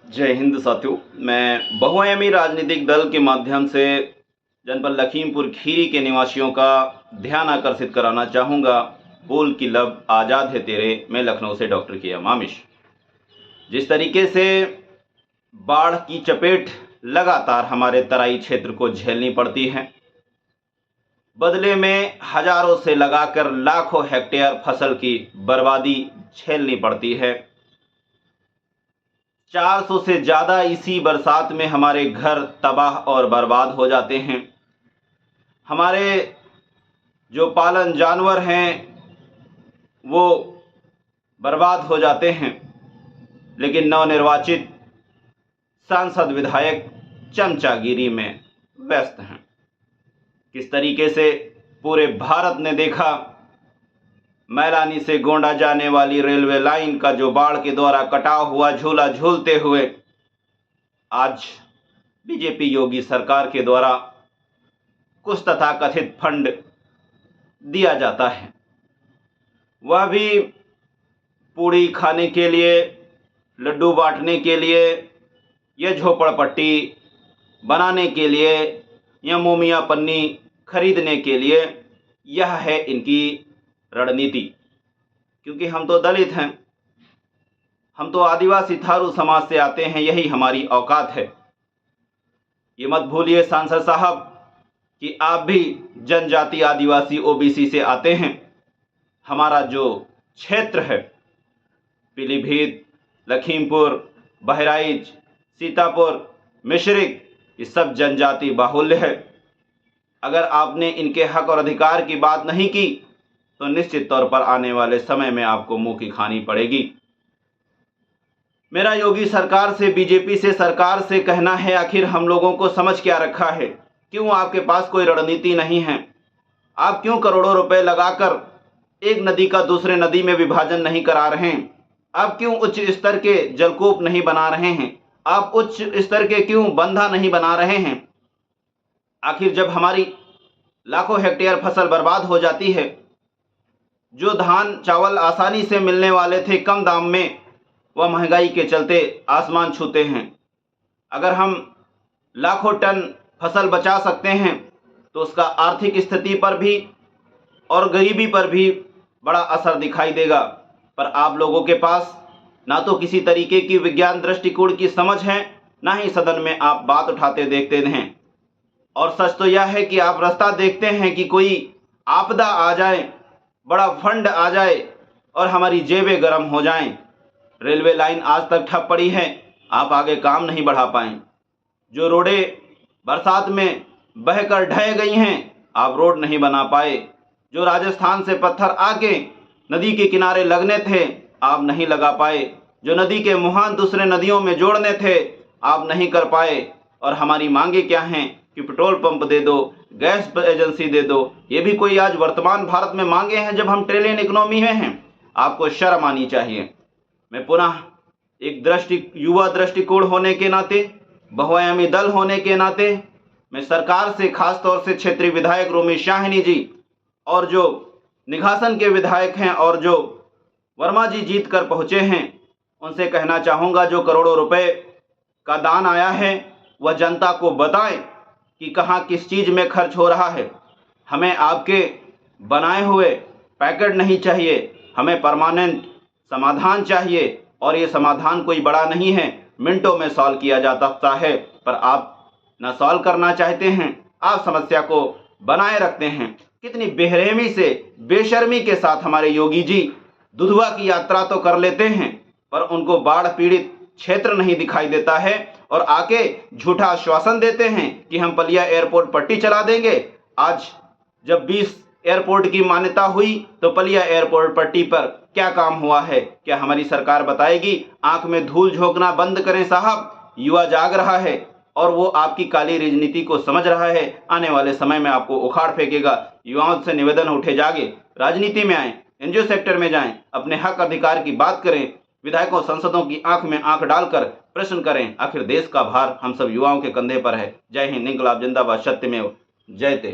जय हिंद साथियों। मैं बहुआयामी राजनीतिक दल के माध्यम से जनपद लखीमपुर खीरी के निवासियों का ध्यान आकर्षित कराना चाहूँगा। बोल की लब आज़ाद है तेरे, मैं लखनऊ से डॉक्टर किया आमिश। जिस तरीके से बाढ़ की चपेट लगातार हमारे तराई क्षेत्र को झेलनी पड़ती है, बदले में हजारों से लगाकर लाखों हेक्टेयर फसल की बर्बादी झेलनी पड़ती है। 400 से ज़्यादा इसी बरसात में हमारे घर तबाह और बर्बाद हो जाते हैं। हमारे जो पालन जानवर हैं वो बर्बाद हो जाते हैं, लेकिन नवनिर्वाचित सांसद विधायक चमचागिरी में व्यस्त हैं। किस तरीके से पूरे भारत ने देखा, मैलानी से गोंडा जाने वाली रेलवे लाइन का जो बाढ़ के द्वारा कटा हुआ झूला झूलते हुए आज बीजेपी योगी सरकार के द्वारा कुछ तथाकथित फंड दिया जाता है, वह भी पूड़ी खाने के लिए, लड्डू बांटने के लिए या झोपड़पट्टी बनाने के लिए या मोमिया पन्नी खरीदने के लिए। यह है इनकी रणनीति। क्योंकि हम तो दलित हैं, हम तो आदिवासी थारू समाज से आते हैं, यही हमारी औकात है। ये मत भूलिए सांसद साहब कि आप भी जनजाति आदिवासी ओबीसी से आते हैं। हमारा जो क्षेत्र है, पीलीभीत, लखीमपुर, बहराइच, सीतापुर, मिश्रिक, ये सब जनजाति बाहुल्य है। अगर आपने इनके हक और अधिकार की बात नहीं की तो निश्चित तौर पर आने वाले समय में आपको मुंह की खानी पड़ेगी। मेरा योगी सरकार से, बीजेपी से, सरकार से कहना है, आखिर हम लोगों को समझ क्या रखा है? क्यों आपके पास कोई रणनीति नहीं है? आप क्यों करोड़ों रुपए लगाकर एक नदी का दूसरे नदी में विभाजन नहीं करा रहे हैं? आप क्यों उच्च स्तर के जलकूप नहीं बना रहे हैं? आप उच्च स्तर के क्यों बंधा नहीं बना रहे हैं? आखिर जब हमारी लाखों हेक्टेयर फसल बर्बाद हो जाती है, जो धान चावल आसानी से मिलने वाले थे कम दाम में, वह महंगाई के चलते आसमान छूते हैं। अगर हम लाखों टन फसल बचा सकते हैं तो उसका आर्थिक स्थिति पर भी और गरीबी पर भी बड़ा असर दिखाई देगा। पर आप लोगों के पास ना तो किसी तरीके की विज्ञान दृष्टिकोण की समझ है, ना ही सदन में आप बात उठाते देखते हैं। और सच तो यह है कि आप रास्ता देखते हैं कि कोई आपदा आ जाए, बड़ा फंड आ जाए और हमारी जेबें गर्म हो जाएं। रेलवे लाइन आज तक ठप पड़ी है, आप आगे काम नहीं बढ़ा पाएं। जो रोडें बरसात में बहकर ढह गई हैं, आप रोड नहीं बना पाए। जो राजस्थान से पत्थर आके नदी के किनारे लगने थे, आप नहीं लगा पाए। जो नदी के मुहान दूसरे नदियों में जोड़ने थे, आप नहीं कर पाए। और हमारी मांगे क्या हैं कि पेट्रोल पंप दे दो, गैस एजेंसी दे दो। ये भी कोई आज वर्तमान भारत में मांगे हैं जब हम ट्रिलियन इकोनॉमी में हैं? आपको शर्म आनी चाहिए। मैं पुनः एक युवा दृष्टिकोण होने के नाते, बहुआयामी दल होने के नाते, मैं सरकार से, खासतौर से क्षेत्रीय विधायक रोमी शाहिनी जी और जो निघासन के विधायक हैं और जो वर्मा जी जीत कर पहुँचे हैं, उनसे कहना चाहूँगा, जो करोड़ों रुपए का दान आया है वह जनता को बताएं कि कहाँ किस चीज़ में खर्च हो रहा है। हमें आपके बनाए हुए पैकेट नहीं चाहिए, हमें परमानेंट समाधान चाहिए। और ये समाधान कोई बड़ा नहीं है, मिनटों में सॉल्व किया जा सकता है। पर आप ना सॉल्व करना चाहते हैं, आप समस्या को बनाए रखते हैं। कितनी बेरहमी से, बेशर्मी के साथ हमारे योगी जी दुधवा की यात्रा तो कर लेते हैं, पर उनको बाढ़ पीड़ित क्षेत्र नहीं दिखाई देता है और आके झूठा आश्वासन देते हैं कि हम पलिया एयरपोर्ट पट्टी चला देंगे। आज जब 20 एयरपोर्ट की मान्यता हुई तो पलिया एयरपोर्ट पट्टी पर क्या काम हुआ है? क्या हमारी सरकार बताएगी? आंख में धूल झोंकना बंद करें साहब, युवा जाग रहा है और वो आपकी काली राजनीति को समझ रहा है। आने वाले समय में आपको उखाड़ फेंकेगा। युवाओं से निवेदन उठे, जागे, राजनीति में आएँ, एनजीओ सेक्टर में जाएं, अपने हक अधिकार की बात करें, विधायकों सांसदों की आंख में आंख डालकर प्रश्न करें। आखिर देश का भार हम सब युवाओं के कंधे पर है। जय हिंद, इंकलाब जिंदाबाद, सत्यमेव जयते।